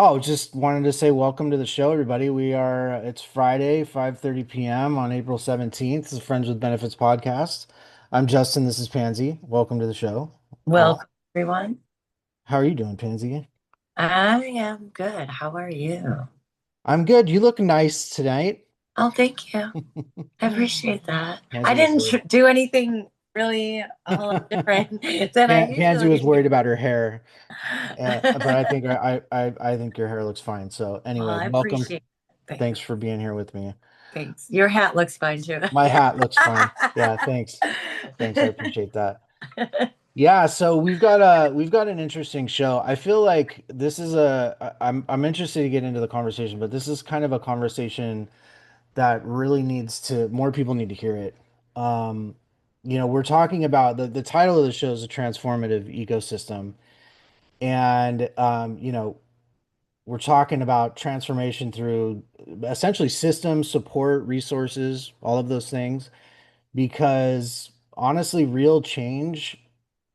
Oh, just wanted to say welcome to the show, everybody. It's Friday, 5:30 p.m. on April 17th. This is Friends with Benefits podcast. I'm Justin. This is Pansy. Welcome to the show. Welcome, everyone. How are you doing, Pansy? I am good. How are you? I'm good. You look nice tonight. Oh, thank you. I appreciate that. I Pansy was didn't worried. do anything really a whole lot different than I Pansy was usually do. worried about her hair, but I think I think your hair looks fine. So Well, anyway, I welcome. appreciate it. Thanks for being here with me. Thanks. Your hat looks fine too. My hat looks fine. Yeah, thanks. Thanks. I appreciate that. Yeah, so we've got an interesting show. I feel like this is I'm interested to get into the conversation, but this is kind of a conversation that really needs to more people need to hear it. Um, we're talking about the title of the show is a transformative ecosystem, and we're talking about transformation through essentially systems, support, resources, all of those things, because honestly, real change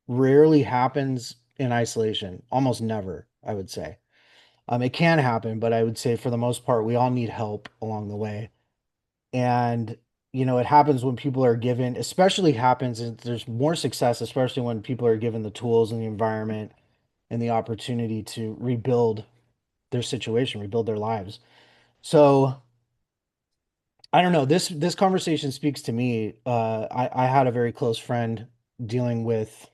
rarely happens in isolation, almost never, I would say. It can happen, but I would say for the most part, we all need help along the way. And, it happens when people are given, especially happens, and there's more success, especially when people are given the tools and the environment and the opportunity to rebuild their situation, rebuild their lives. So I don't know. This conversation speaks to me. I had a very close friend dealing with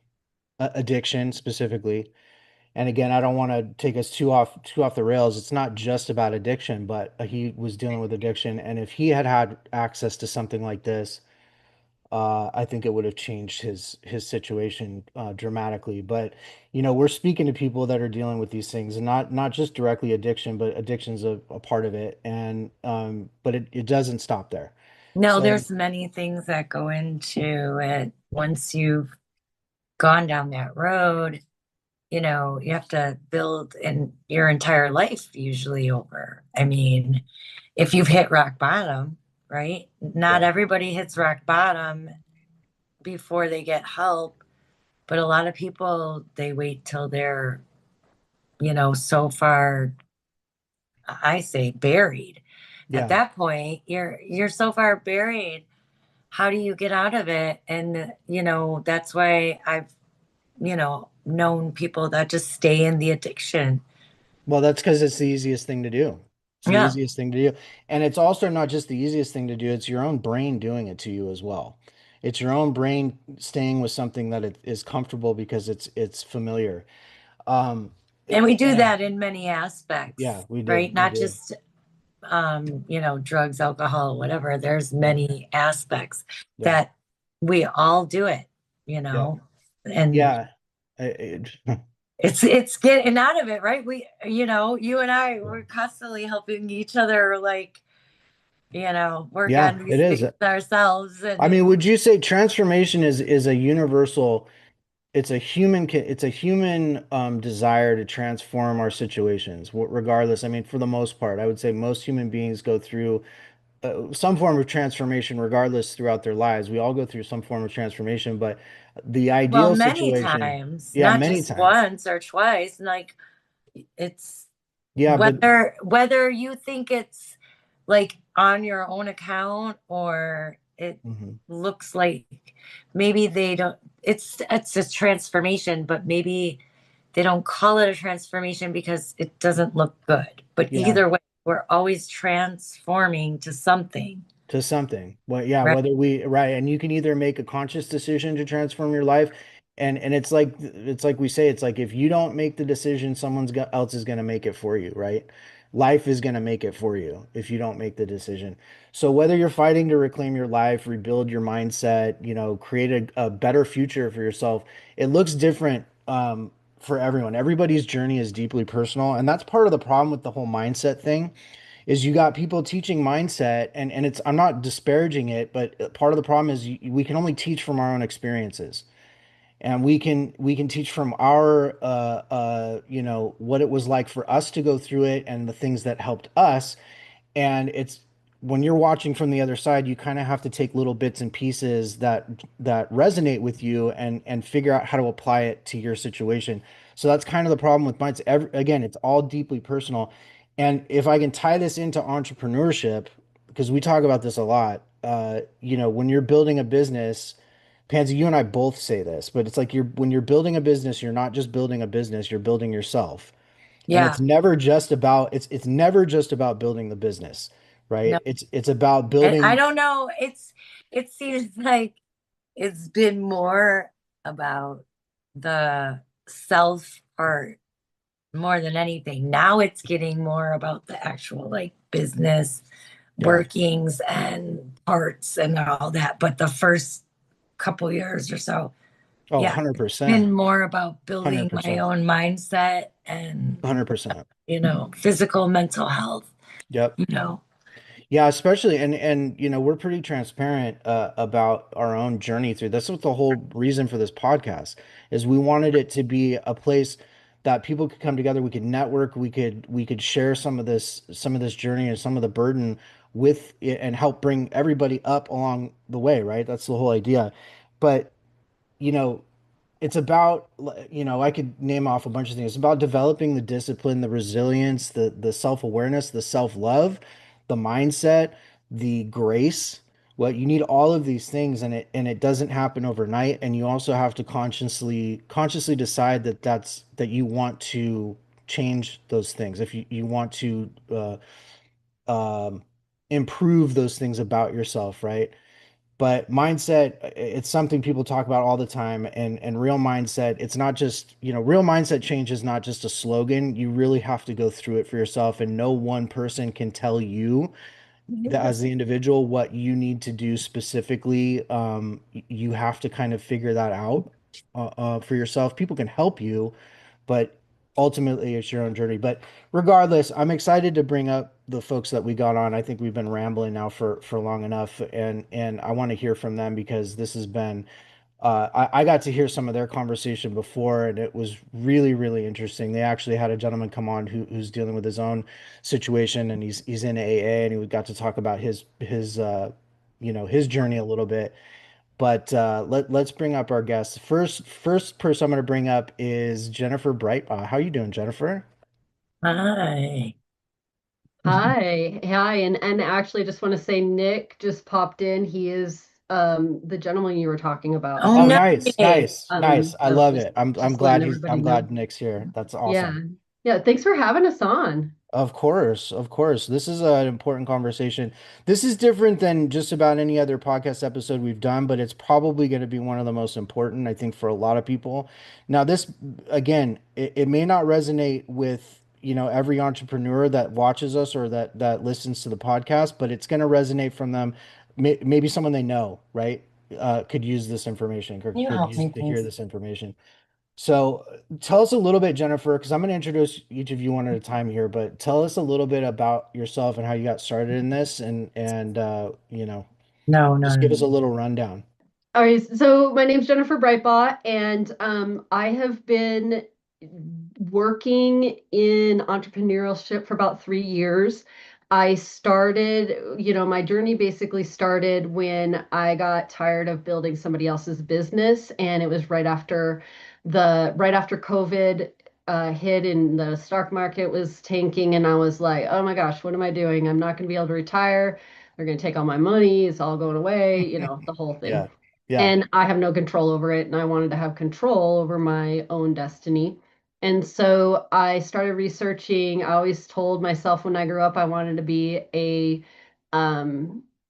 addiction specifically. And again, I don't want to take us too off the rails. It's not just about addiction, but he was dealing with addiction, and if he had had access to something like this, I think it would have changed his situation dramatically. But we're speaking to people that are dealing with these things, and not just directly addiction, but addiction's a part of it, and but it doesn't stop there. No, So there's many things that go into it. Once you've gone down that road, you have to build in your entire life usually over. I mean, if you've hit rock bottom, right? Not yeah, everybody hits rock bottom before they get help, but a lot of people they wait till they're, so far, I say buried. At yeah. that point, you're so far buried. How do you get out of it? And that's why I've, known people that just stay in the addiction. Well, that's because it's the easiest thing to do. It's the Yeah. easiest thing to do. And it's also not just the easiest thing to do, it's your own brain doing it to you as well. It's your own brain staying with something that it is comfortable because it's familiar. Um, And we do and that in many yeah, aspects, we do. right? We Not do. just drugs, alcohol, whatever. There's many aspects Yeah. that we all do it, Yeah. and Yeah. it's getting out of it, right? You and I, we're constantly helping each other, like, work Yeah, on it these is. things ourselves. I And mean, would you say transformation is a universal, it's a human desire to transform our situations, regardless. I mean, for the most part, I would say most human beings go through some form of transformation regardless throughout their lives. We all go through some form of transformation, but the well, ideal many situation, times, yeah, not many just times. once or twice, and like it's Yeah, but whether you think it's like on your own account or it mhm. looks like maybe they don't it's a transformation, but maybe they don't call it a transformation because it doesn't look good. But Yeah, either way, we're always transforming to something, to something. Well, yeah, right? right, and you can either make a conscious decision to transform your life, and it's like we say, it's like if you don't make the decision, else is going to make it for you, right? Life is going to make it for you if you don't make the decision. So whether you're fighting to reclaim your life, rebuild your mindset, create a better future for yourself, it looks different for everyone. Everybody's journey is deeply personal, and that's part of the problem with the whole mindset thing is you got people teaching mindset, and it's I'm not disparaging it, but part of the problem is we can only teach from our own experiences, and we can teach from our what it was like for us to go through it and the things that helped us. And it's when you're watching from the other side, you kind of have to take little bits and pieces that resonate with you and figure out how to apply it to your situation. So that's kind of the problem with mine. Again, it's all deeply personal. And if I can tie this into entrepreneurship, because we talk about this a lot, when you're building a business, Pansy, you and I both say this, but it's like when you're building a business, you're not just building a business, you're building yourself. And Yeah. it's never just about building the business, No, right? It's about I building. don't know. It seems like it's been more about the self part more than anything. Now it's getting more about the actual like business Yeah. workings and parts and all that. But the first couple years or so, Oh, yeah, it's 100%. been more about building my 100%. own mindset and, 100%. physical, mental health, Yep. you know. Yeah, especially and we're pretty transparent about our own journey through. That's what the whole reason for this podcast is. We wanted it to be a place that people could come together, we could network, we could share some of this journey and some of the burden with it and help bring everybody up along the way, right? That's the whole idea. But you know, it's about, I could name off a bunch of things. It's about developing the discipline, the resilience, the self-awareness, the self-love, the mindset, the grace. Well, you need all of these things, and it doesn't happen overnight. And you also have to consciously decide that you want to change those things. If you want to um, improve those things about yourself, right? But mindset, it's something people talk about all the time. And real mindset, it's not just, real mindset change is not just a slogan. You really have to go through it for yourself, and no one person can tell you that as the individual what you need to do specifically. You have to kind of figure that out for yourself. People can help you, but ultimately it's your own journey. But regardless, I'm excited to bring up the folks that we got on. I think we've been rambling now for long enough, and I want to hear from them because this has been I got to hear some of their conversation before, and it was really, really interesting. They actually had a gentleman come on who's dealing with his own situation, and he's in AA, and he got to talk about his journey a little bit. But let's bring up our guests. First person I'm going to bring up is Jennifer Breitbach. How you doing, Jennifer? Hi. Hi, and actually, just want to say Nick just popped in. He is the gentleman you were talking about. Oh, Oh, So nice, nice, nice. I so love just it. I'm just letting glad everybody I'm know. glad Nick's here. That's Yeah, awesome. yeah. Thanks for having us on. Of course, of course. This is an important conversation. This is different than just about any other podcast episode we've done, but it's probably going to be one of the most important, I think, for a lot of people. Now, this, again, it may not resonate with, every entrepreneur that watches us or that listens to the podcast, but it's going to resonate from them. Maybe someone they know, right? Could use this information or you could help use me, to hear please. this information. So tell us a little bit, Jennifer, because I'm going to introduce each of you one at a time here, but tell us a little bit about yourself and how you got started in this and No, no, just give us no. a little rundown. All right, so my name's Jennifer Breitbach, and I have been working in entrepreneurship for about 3 years. I started, my journey basically started when I got tired of building somebody else's business, and it was right after COVID hit and the stock market was tanking, and I was like, oh my gosh, what am I doing? I'm not going to be able to retire. They're going to take all my money. It's all going away, the whole thing. Yeah. Yeah. And I have no control over it. And I wanted to have control over my own destiny. And so I started researching. I always told myself when I grew up, I wanted to be a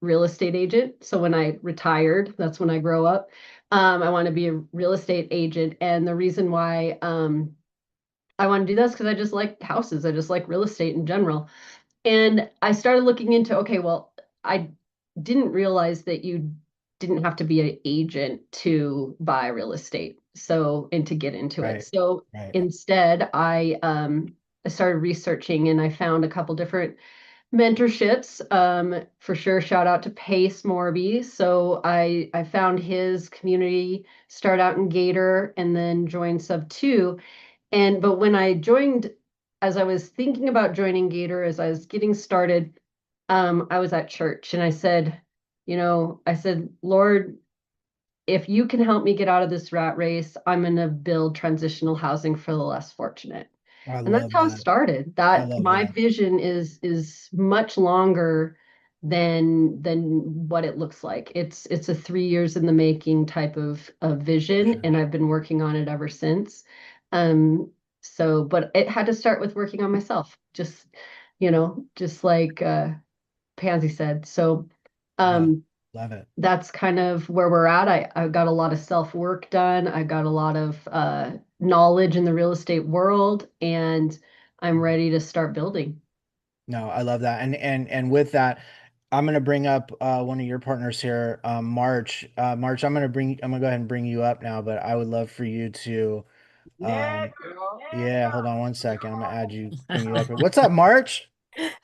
real estate agent. So when I retired, that's when I grow up. I want to be a real estate agent. And the reason why I want to do this because I just like houses. I just like real estate in general. And I started looking into, okay, well, I didn't realize that you didn't have to be an agent to buy real estate. So, and to get into it. Right. So Right. instead, I started researching and I found a couple different mentorships. For sure, shout out to Pace Morby. So I found his community, start out in Gator and then joined Sub 2. But when I joined, as I was thinking about joining Gator, as I was getting started, I was at church and I said, Lord, if you can help me get out of this rat race, I'm going to build transitional housing for the less fortunate. I And that's love how it that. started. I That love my that. vision is much longer than what it looks like. It's a 3 years in the making type of vision, Sure. and I've been working on it ever since. Um, so, but it had to start with working on myself, just like Pansy said. So, Yeah. um, Love it. that's kind of where we're at. I got a lot of self work done. I got a lot of knowledge in the real estate world, and I'm Mhm. ready to start building. No, I love that. And with that, I'm gonna bring up one of your partners here, March. March, I'm gonna go ahead and bring you up now, but I would love for you to um yeah, hold on one second. I'm gonna bring you up here. What's up, March?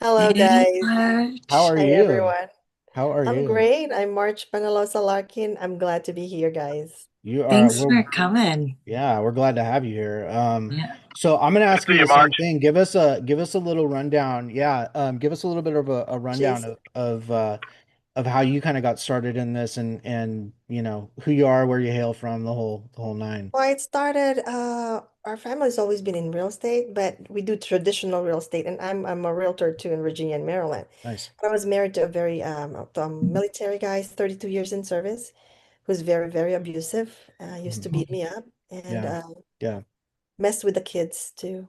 Hello, Hey, guys. How March. are Hi, you? everyone. How are I'm you? great. I'm March Pangalosa Larkin. I'm glad to be here, guys. You are Thanks we're for coming. Yeah, we're glad to have you here. Yeah. So I'm gonna Good to ask see you you, the March. same thing. Give us a little rundown. Yeah, give us a little bit of a rundown Jason. of how you kind of got started in this and who you are, where you hail from, the whole nine. Well, it started, our family's always been in real estate, but we do traditional real estate, and I'm a realtor too in Virginia and Maryland. Nice. But I was married to a very military guy, 32 years in service, who's very, very abusive. Used to Mhm. beat me up and Yeah. Yeah. messed with the kids too.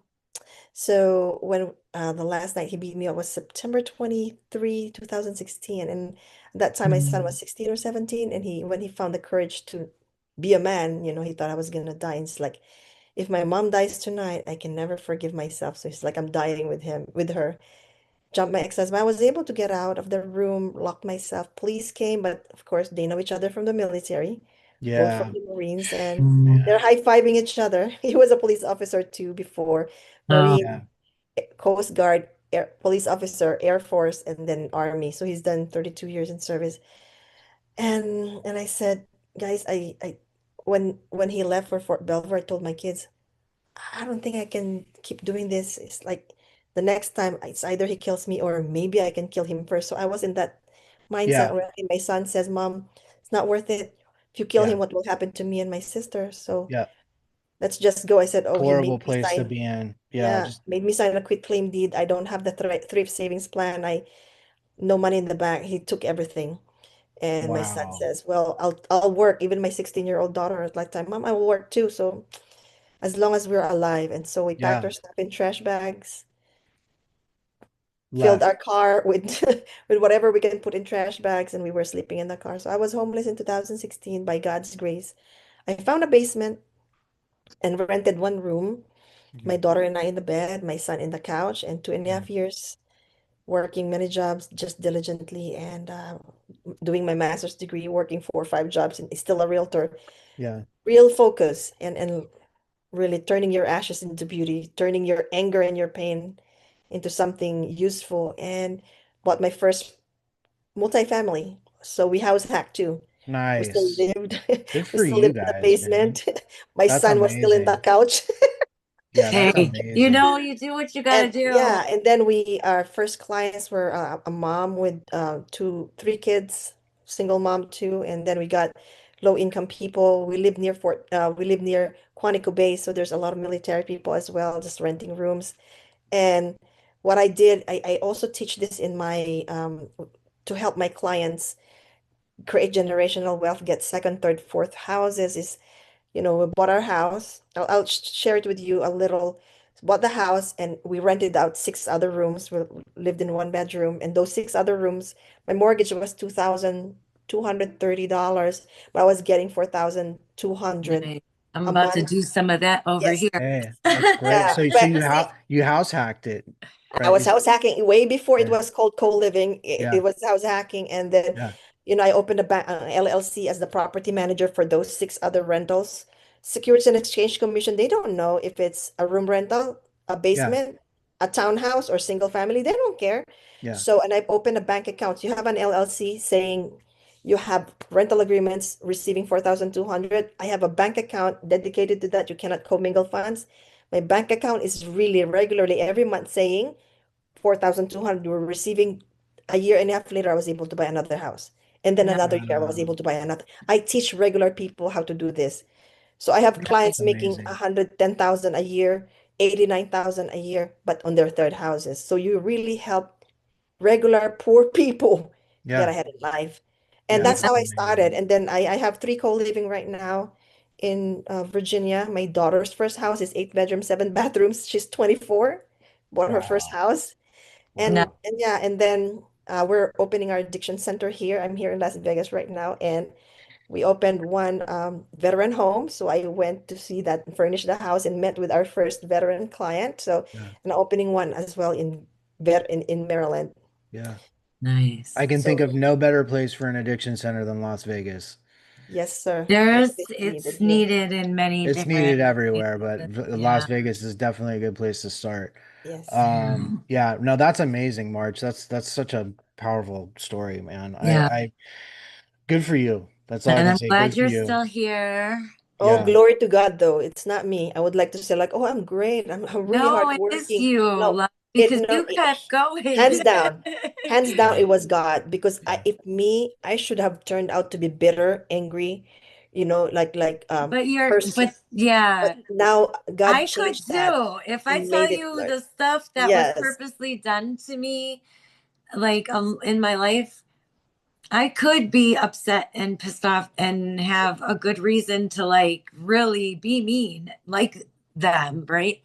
So when the last night he beat me up was September 23, 2016, and at that time my son was 16 or 17, and he when he found the courage to be a man, he thought I was gonna die. And it's like, if my mom dies tonight, I can never forgive myself. So it's like I'm dying with her. Jumped my ex-husband. I was able to get out of the room, locked myself. Police came, but of course they know each other from the military, both from Yeah. the Marines, and they're Man. high-fiving each other. He was a police officer too before. Oh, Yeah. Marine, Coast Guard, police officer, Air Force, and then Army. So he's done 32 years in service. And I said, guys, I when he left for Fort Belvoir, I told my kids, I don't think I can keep doing this. It's like the next time it's either he kills me or maybe I can kill him first. So I was in that mindset Yeah. where my son says, Mom, it's not worth it. If you kill Yeah. him, what will happen to me and my sister? So Yeah. let's just go. I said, oh, he Horrible made me place to sign. be in. Yeah. Yeah, Just made me sign a quit claim deed. I don't have the thrift savings plan. I no money in the bank. He took everything. And my son wow. says, "Well, I'll work." Even my 16-year-old daughter is like, "Time, Mom, I will work too." So as long as we're alive, and so we packed Yeah. our stuff in trash bags, filled Left. our car with with whatever we can put in trash bags, and we were sleeping in the car. So I was homeless in 2016 by God's grace. I found a basement and rented one room. My Mhm. daughter and I in the bed, my son in the couch, and two and a Yeah. half years working many jobs just diligently and doing my master's degree, working 4 or 5 jobs, and still a realtor. Yeah. Real focus and really turning your ashes into beauty, turning your anger and your pain into something useful. And bought my first multifamily. So we house hacked too. We still Nice. lived, Good we for still you lived in the guys, man. basement. My That's son was still in the amazing. couch. Yeah, that's hey, you amazing. know, you do what you gotta And do. yeah, and then our first clients were a mom with three kids, single mom too, and then we got low income people. We live near Quantico Bay, so there's a lot of military people as well, just renting rooms. And what I did, I also teach this in my to help my clients create generational wealth, get second, third, fourth houses. Is we bought our house. I'll share it with you a little. Bought the house and we rented out 6 other rooms. We lived in one bedroom, and those 6 other rooms, my mortgage was $2,230, but I was getting 4,200 Nice. I'm a about to month. do some of that over Yes, here. Hey, that's great. yeah. So But see, you house hacked it, I right? was house hacking way before it Yeah. was called co-living. It Yeah. was house hacking, and then Yeah. I opened an LLC as the property manager for those 6 other rentals. Securities and Exchange Commission, they don't know if it's a room rental, a Yeah. basement, a townhouse, or single family. They don't care. Yeah. So, and I've opened a bank account. You have an LLC saying you have rental agreements receiving 4,200. I have a bank account dedicated to that. You cannot commingle funds. My bank account is really regularly every month saying 4,200 we were receiving. A year and a half later, I was able to buy another house. And then Yeah. another year I was able to buy another. I teach regular people how to do this. So I have That's clients making amazing. 110,000 a year, 89,000 a year, but on their third houses. So you really help regular poor people get Yeah. ahead in life. And Yeah, that's Yeah. how that's I started. amazing. And then I have three co-living right now in Virginia. My daughter's first house is 8 bedrooms, 7 bathrooms. She's 24, bought her first Wow. house. Wow. No. And yeah, and then we're opening our addiction center here. I'm here in Las Vegas right now, and we opened one veteran home. So I went to see that, furnish the house, and met with our first veteran client. So, Yeah. and opening one as well in Maryland. Yeah. Nice. I can think So of no better place for an addiction center than Las Vegas. yes, sir, There's, it is needed it's here. needed in many It's different needed everywhere, but places. Las Yeah. Vegas is definitely a good place to start. Yes. Yeah, no, that's amazing, March. That's such a powerful story, man. Yeah. Good for you. That's all I And can I'm say. glad Good for you're you. still here. Oh, Yeah. glory to God, though. It's not me. I would like to say, like, oh, I'm great. I'm really No, it is hardworking. you, No, because no, you kept going. hands down. Hands down, Yeah. it was God. Because Yeah. if me, I should have turned out to be bitter, angry, But person. But yeah, now God I could changed that too. If I and tell made it you good. the stuff that was Yes, purposely done to me, like in my life, I could be upset and pissed off and have a good reason to like really be mean like them, right?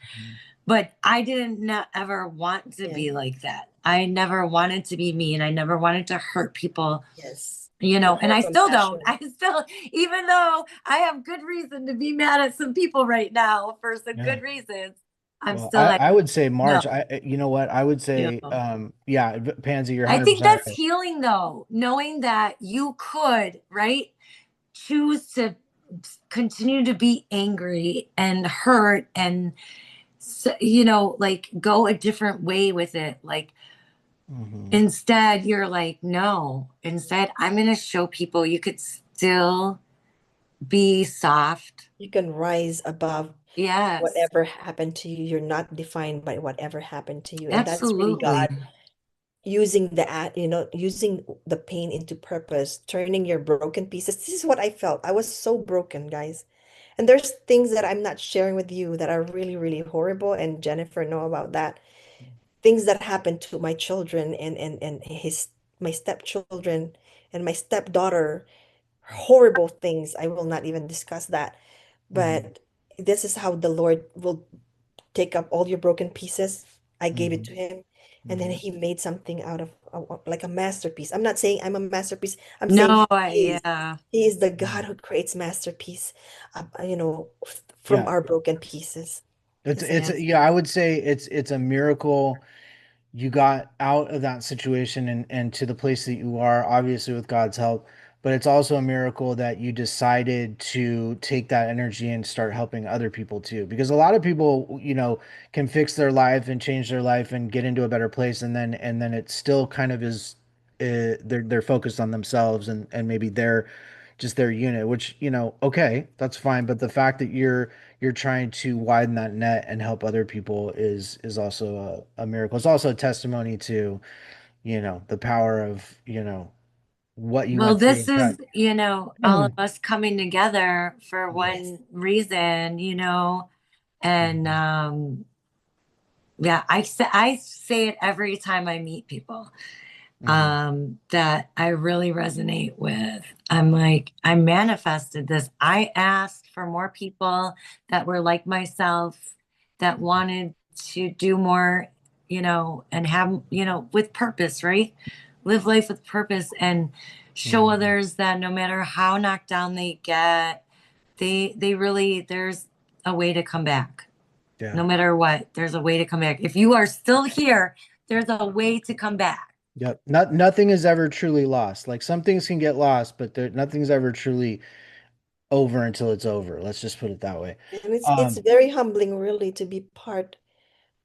But I didn't ever want to yeah, be like that. I never wanted to be mean. I never wanted to hurt people, yes. and More I still don't. compassion. I still, even though I have good reason to be mad at some people right now for some Yeah. good reasons, I'm Well, still like, I would say no. March. You know what? I would You say, know. yeah, Pansy, you're I think 100% that's right. healing though, knowing that you could, right, choose to continue to be angry and hurt and, like go a different way with it. Like, Hmm. instead, you're like, no, instead, I'm going to show people you could still be soft. You can rise above Yes, whatever happened to you. You're not defined by whatever happened to you. And that's really absolutely. God using the pain into purpose, turning your broken pieces. This is what I felt. I was so broken, guys. And there's things that I'm not sharing with you that are really, really horrible, and Jennifer know about that. Things that happened to my children and his my stepchildren and my stepdaughter. Horrible things. I will not even discuss that. Hmm. But this is how the Lord will take up all your broken pieces. I gave it Hmm. to him, and then Hmm. he made something out of like a masterpiece. I'm not saying I'm a masterpiece. I'm saying No, yeah. he is the God who creates masterpiece, from Yeah. our broken pieces. It's Yeah. yeah, I would say it's a miracle you got out of that situation and to the place that you are, obviously with God's help, but it's also a miracle that you decided to take that energy and start helping other people too. Because a lot of people, can fix their life and change their life and get into a better place, and then it still kind of is, they're focused on themselves and maybe they're just their unit, which, okay, that's fine. But the fact that you're trying to widen that net and help other people is also a miracle. It's also a testimony to, the power of, what you Well, went through. this is, all of us coming together for Yes. one reason, and Mhm. yeah, I say it every time I meet people. Mhm. That I really resonate with. I'm like, I manifested this. I asked for more people that were like myself, that wanted to do more, and have, with purpose, right? Live life with purpose and show Mhm. others that no matter how knocked down they get, they really, there's a way to come back. Yeah. No matter what, there's a way to come back. If you are still here, there's a way to come back. Yep. Nothing is ever truly lost. Like some things can get lost, but nothing's ever truly over until it's over. Let's just put it that way. And it's Um, very humbling, really, to be part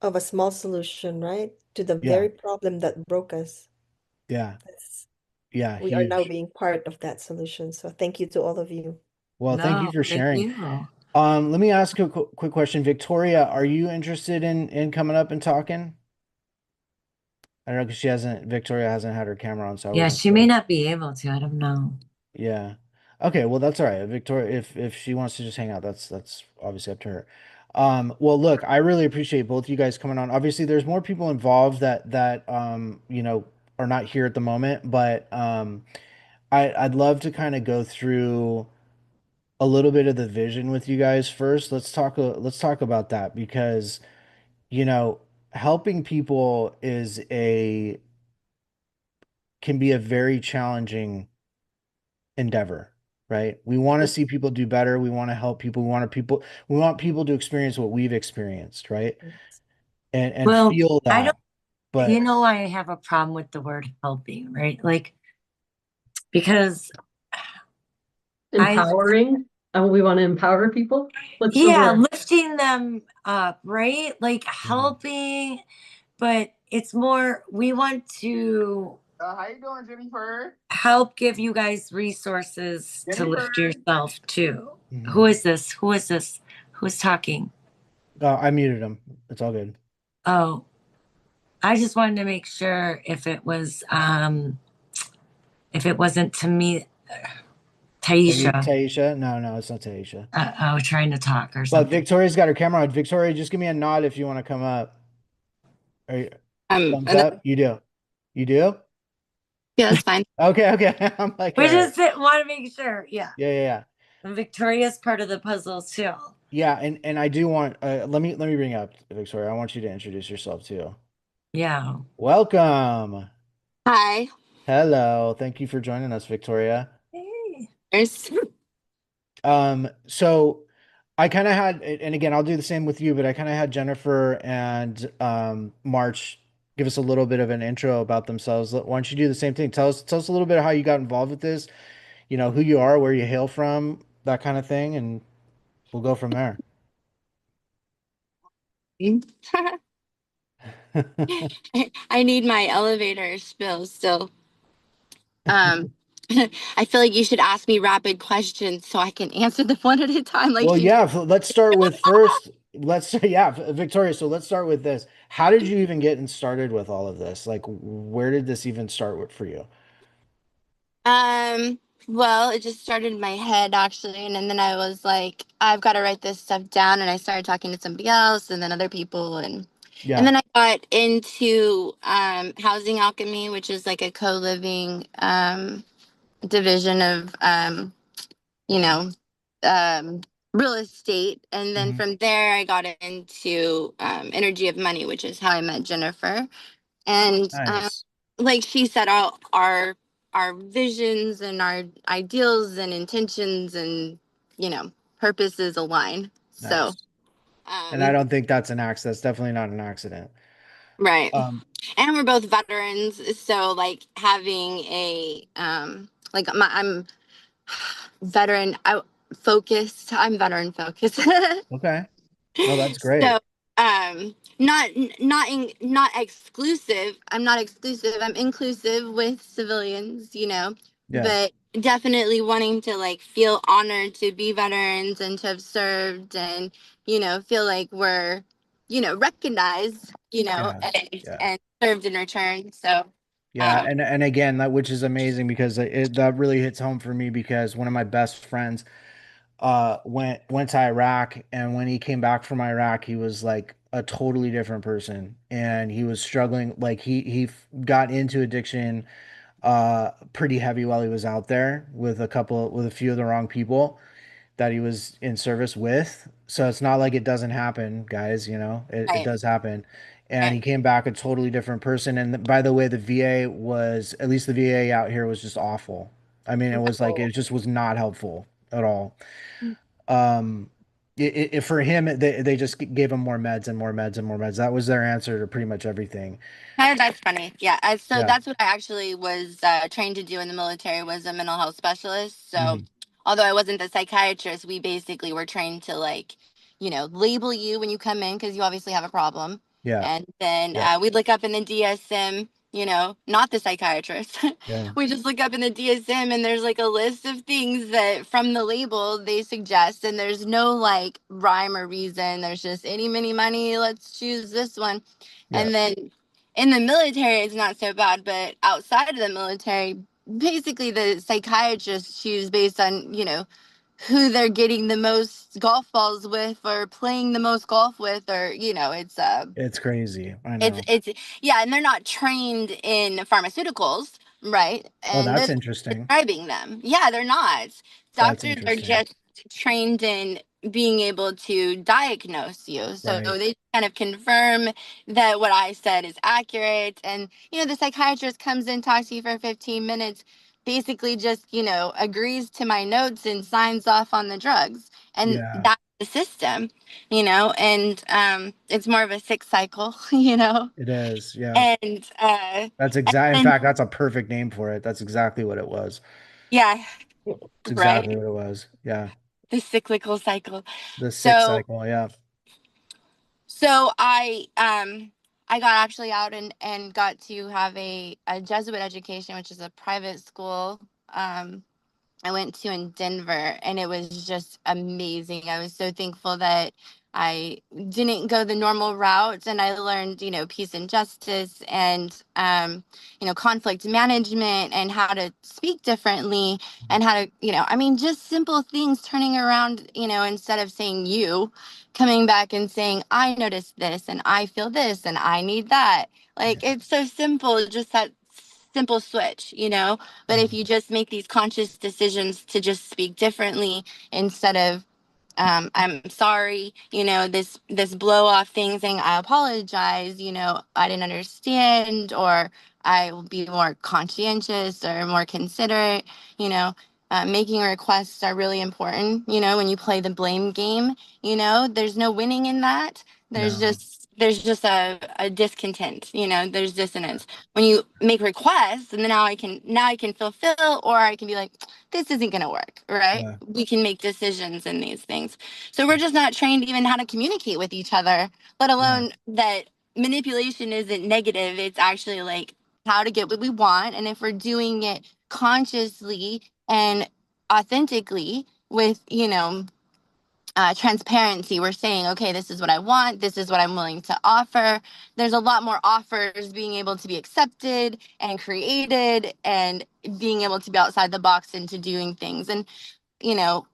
of a small solution, right? To the yeah, very problem that broke us. yeah, That's, yeah, we are now huge. being part of that solution. So thank you to all of you. Well, thank you No, for thank sharing. you. Let me ask a quick question. Victoria, are you interested in coming up and talking? I don't know because Victoria hasn't had her camera on, so I Yeah, wasn't she may sure. not be able to. I don't know. Yeah. Okay, well that's all right. Victoria, if she wants to just hang out, that's obviously up to her. Well, look, I really appreciate both you guys coming on. Obviously, there's more people involved that are not here at the moment, but I'd love to kind of go through a little bit of the vision with you guys first. Let's talk about that because, you know, helping people can be a very challenging endeavor, right? We want to see people do better. We want to help people. We want people to experience what we've experienced, right? And Well, feel I don't, that. But I have a problem with the word helping, right? Like, because I, Empowering. We want to empower people. What's the yeah, word? lifting them up, right? Like helping, but it's more, we want to how you doing, Jennifer? help give you guys resources to lift Jennifer? yourself too. Mhm. Who is this? Who is this? Who's talking? I muted him. It's all good. Oh, I just wanted to make sure if it wasn't to me, Taisha, Taisha? No, it's not Taisha. trying to talk or But something. Victoria's got her camera on. Victoria, just give me a nod if you want to come up. Thumbs And up? You do. You do? yeah, that's fine. Okay. I'm like, We all right. just want to make sure. Yeah. Yeah. And Victoria's part of the puzzle too. Yeah, and I do want let me bring up Victoria. I want you to introduce yourself too. Yeah. Welcome. Hi. Hello. Thank you for joining us, Victoria. Hey. There's So I kind of had, and again, I'll do the same with you, but I kind of had Jennifer and March give us a little bit of an intro about themselves. Why don't you do the same thing? Tell us a little bit of how you got involved with this, who you are, where you hail from, that kind of thing, and we'll go from there. I need my elevator spill still. I feel like you should ask me rapid questions so I can answer them one at a time, like Well, you did. yeah, let's start with first. Let's yeah, Victoria. So let's start with this. How did you even get started with all of this? Like, where did this even start with for you? Well, it just started in my head actually, and then I was like, I've got to write this stuff down, and I started talking to somebody else, and then other people, and Yeah. then I got into housing alchemy, which is like a co-living division of you know, um, real estate. And then Mhm. from there, I got into energy of money, which is how I met Jennifer. And Nice. like she said, our visions and our ideals and intentions and purposes align. So Nice. And I we don't think that's an accident. That's definitely not an accident. right, Um, and we're both veterans. So like having a I'm veteran I focused. I'm veteran focused. okay. No, that's great. So not exclusive. I'm not exclusive. I'm inclusive with civilians, Yeah. but definitely wanting to like feel honored to be veterans and to have served and feel like we're recognized, Yeah. and, Yeah. and served in return. So Yeah, um and again, that which is amazing because that really hits home for me because one of my best friends went to Iraq, and when he came back from Iraq he was like a totally different person, and he was struggling, like got into addiction pretty heavy while he was out there with a few of the wrong people that he was in service with. So it's not like it doesn't happen, guys, it right, does happen. And right. he came back a totally different person. And by the way, the VA was, at least the VA out here was just awful. I mean, it was like, it just was not helpful at all. Um, for him, they just gave him more meds and more meds and more meds. That was their answer to pretty much everything. That's funny. Yeah. So Yeah. that's what I actually was trained to do in the military, was a mental health specialist. So Mhm. although I wasn't the psychiatrist, we basically were trained to like, label you when you come in because you obviously have a problem. Yeah. And then Yeah. we'd look up in the DSM, not the psychiatrist. Yeah. We just look up in the DSM and there's like a list of things that from the label they suggest. And there's no like rhyme or reason. There's just any, many, money. Let's choose this one. Yeah. And then in the military, it's not so bad, but outside of the military, basically the psychiatrists choose based on, you know, who they're getting the most golf balls with or playing the most golf with, or, you know, It's crazy. I know. it's yeah, and they're not trained in pharmaceuticals, right? Oh, And that's they're interesting. prescribing them. Yeah, they're not. That's Doctors are interesting. just trained in being able to diagnose you. So Right. they kind of confirm that what I said is accurate. And, you know, the psychiatrist comes in, talks to you for 15 minutes, basically just, you know, agrees to my notes and signs off on the drugs. And Yeah, that's the system, you know, and it's more of a sick cycle, you know. it is. Yeah. And That's exact. In and fact, that's a perfect name for it. That's exactly what it was. yeah, It's right. exactly what it was. Yeah. The cyclical cycle. The sick So cycle. Yeah. so I got actually out and got to have a Jesuit education, which is a private school. I went to in Denver, and it was just amazing. I was so thankful that I didn't go the normal route, and I learned, you know, peace and justice, and you know, conflict management, and how to speak differently, and how to, you know, I mean, just simple things, turning around, you know, instead of saying you, coming back and saying, I noticed this, and I feel this, and I need that. Like, Yeah. it's so simple, just that simple switch, you know. But if Mhm. you just make these conscious decisions to just speak differently instead of I'm sorry, you know, this blow off thing saying I apologize, you know, I didn't understand, or I will be more conscientious or more considerate, you know. Making requests are really important, you know, when you play the blame game, you know, there's no winning in that. No. There's just a discontent, you know, there's dissonance when you make requests, and then now I can fulfill, or I can be like, this isn't going to work, right? Yeah. We can make decisions in these things. So we're just not trained even how to communicate with each other, let Right. alone that manipulation isn't negative. It's actually like how to get what we want. And if we're doing it consciously and authentically with, you know, transparency, we're saying, okay, this is what I want, this is what I'm willing to offer. There's a lot more offers being able to be accepted and created, and being able to be outside the box into doing things. And, you know,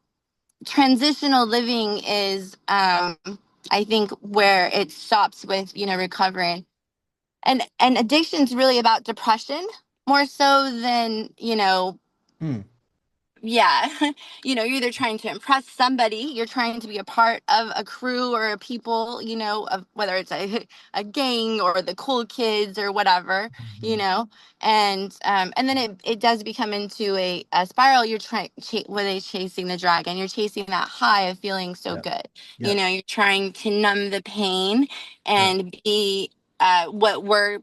transitional living is, I think, where it stops with, you know, recovering. And addiction's really about depression more so than, you know, Hmm. yeah. You know, you're either trying to impress somebody, you're trying to be a part of a crew or a people, you know, of whether it's a gang or the cool kids or whatever, you Mhm. know. And then it does become into a spiral. You're trying where they chasing the dragon, you're chasing that high of feeling so Yep. good, you Yep. know, you're trying to numb the pain Yep. and be what we're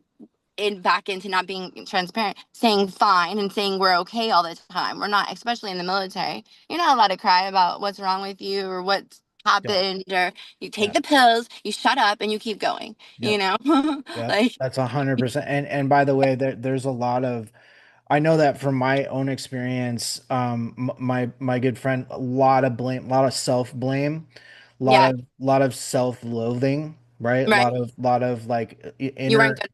in back into not being transparent, saying fine and saying we're okay all the time. We're not, especially in the military. You're not allowed to cry about what's wrong with you or what's Yep. happened, or you take Yep. the pills, you shut up, and you keep going. You Yep. know, Yep. like That's 100%. And by the way, there's a lot of, I know that from my own experience, my good friend, a lot of blame, a lot of self-blame, yeah, lot of self-loathing, right? A right. lot of like You weren't inner, good.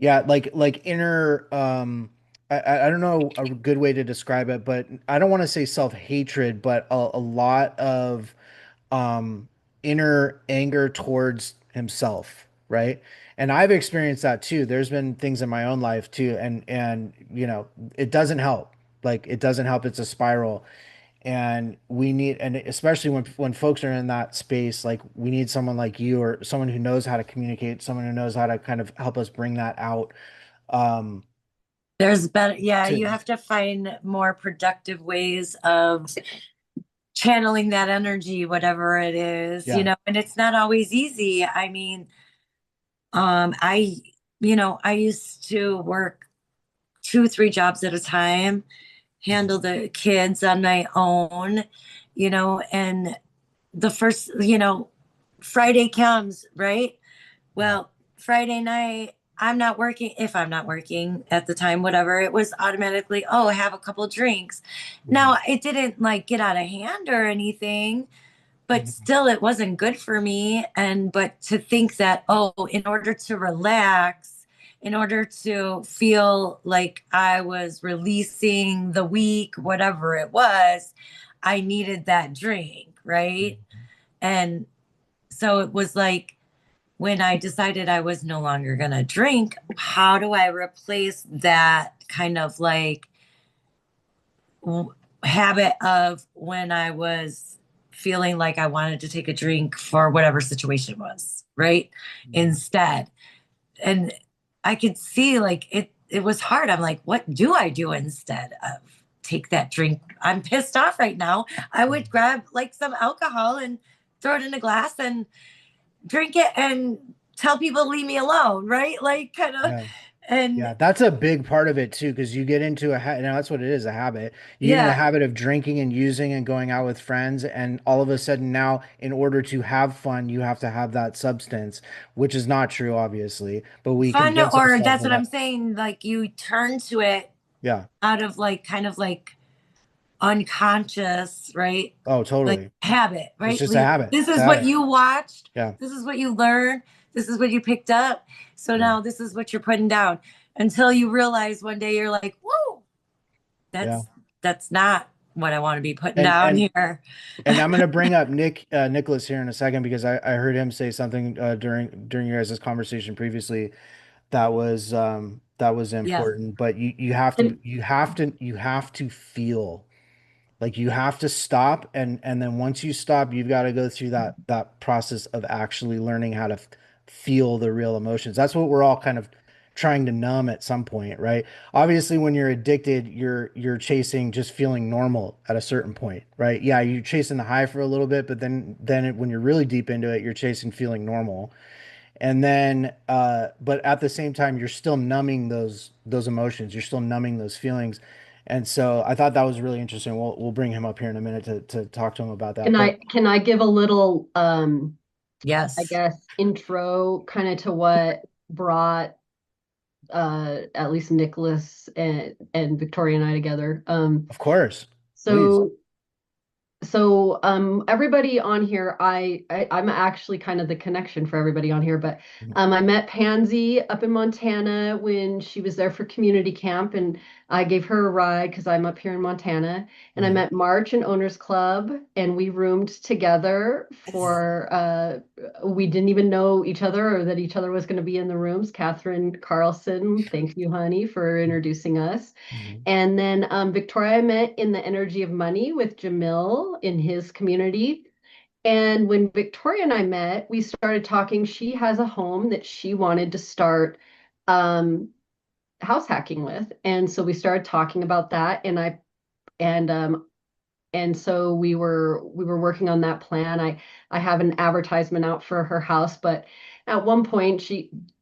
yeah, like inner, I don't know a good way to describe it, but I don't want to say self-hatred, but a lot of inner anger towards himself, right? And I've experienced that too. There's been things in my own life too, and you know, it doesn't help. Like it doesn't help. It's a spiral, and we need, and especially when folks are in that space, like we need someone like you or someone who knows how to communicate, someone who knows how to kind of help us bring that out. Um, There's better, yeah, to you have to find more productive ways of channeling that energy, whatever it is, you yeah. know, and it's not always easy. I mean, I, I used to work two, three jobs at a time, handle the kids on my own, and the first, Friday comes, right? Yeah. Well, Friday night, I'm not working. If I'm not working at the time, whatever, it was automatically, oh, have a couple drinks. Mhm. Now, it didn't like get out of hand or anything, but Mhm. still it wasn't good for me. And but to think that, oh, in order to relax in order to feel like I was releasing the week, whatever it was, I needed that drink, right? And so it was like when I decided I was no longer going to drink, how do I replace that kind of like habit of when I was feeling like I wanted to take a drink for whatever situation was, right? Instead. And I could see like it was hard. I'm like, what do I do instead of take that drink? I'm pissed off right now. I would grab like some alcohol and throw it in a glass and drink it and tell people leave me alone, right? Like kind of Yeah. and Yeah, that's a big part of it too, because you get into that's what it is, a habit. You get in a yeah, habit of drinking and using and going out with friends, and all of a sudden now, in order to have fun, you have to have that substance, which is not true, obviously. But we fun, convince or ourselves that's that what I'm saying. Like you turn to it yeah. out of like kind of like unconscious, right? Oh, Like totally. habit, It's right? just a habit. This It's a is what habit. you watched. Yeah. This is what you learned. This is what you picked up. So Yeah. now this is what you're putting down until you realize one day you're like, whoa, Yeah. that's not what I want to be putting And down and here. and I'm gonna bring up Nicholas here in a second because I heard him say something during your guys' conversation previously that was Yeah. important. But you have to And you have to feel. Like you have to stop, and then once you stop, you've got to go through that process of actually learning how to feel the real emotions. That's what we're all kind of trying to numb at some point, right? Obviously, when you're addicted, you're chasing just feeling normal at a certain point, right? Yeah, you're chasing the high for a little bit, but when you're really deep into it, you're chasing feeling normal. And then but at the same time you're still numbing those emotions, you're still numbing those feelings. And so I thought that was really interesting. We'll bring him up here in a minute to talk to him about that. But can I give a little I Yes. guess intro kind of to what brought at least Nicholas and Victoria and I together. of course, please. So everybody on here, I'm actually kind of the connection for everybody on here, but I met Pansy up in Montana when she was there for community camp, and I gave her a ride because I'm up here in Montana. And I Mhm. met March in Owners Club, and we roomed together for we didn't even know each other or that each other was going to be in the rooms. Catherine Carlson, thank you, honey, for introducing us. Mhm. And then Victoria I met in the Energy of Money with Jamil in his community. And when Victoria and I met, we started talking. She has a home that she wanted to start um, house hacking with. And so we started talking about that. And so we were working on that plan. I have an advertisement out for her house, but at one point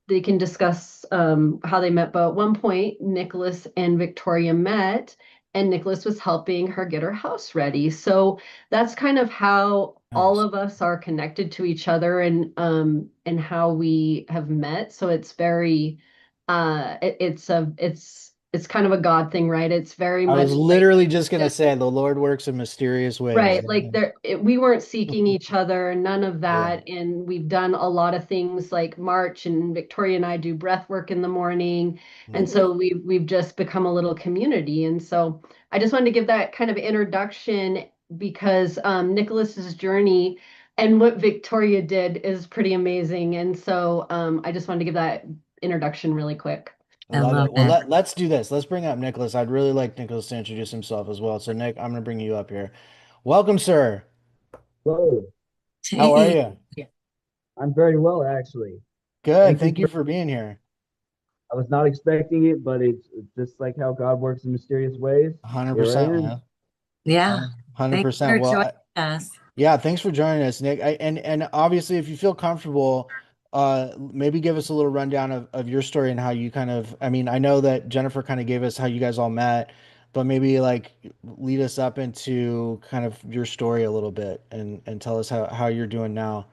they can discuss how they met. But at one point, Nicholas and Victoria met, and Nicholas was helping her get her house ready. So that's kind of how all Nice. of us are connected to each other and how we have met. So it's very it's kind of a God thing, right? It's very I was much like literally just gonna say the Lord works in mysterious ways. right, like we weren't seeking each other, none of Yeah. that. And we've done a lot of things like March and Victoria and I do breath work in the morning. And Mhm. so we've just become a little community. And so I just wanted to give that kind of introduction because Nicholas's journey and what Victoria did is pretty amazing. And so I just wanted to give that introduction really quick. I I love love it. Well, it. let's do this. Let's bring up Nicholas. I'd really like Nicholas to introduce himself as well. So Nick, I'm gonna bring you up here. Welcome, sir. Hello. How are Hey. you? I'm very well, actually. Good. Thank you Thank you for, for being here. I was not expecting it, but it's just like how God works in mysterious ways. Here I 100%, am. man. Yeah. Thank you 100%. for Well, joining us. yeah, thanks for joining us, Nick. And obviously, if you feel comfortable, maybe give us a little rundown of your story and how you kind of, I mean, I know that Jennifer kind of gave us how you guys all met, but maybe like lead us up into kind of your story a little bit and tell us how you're doing now.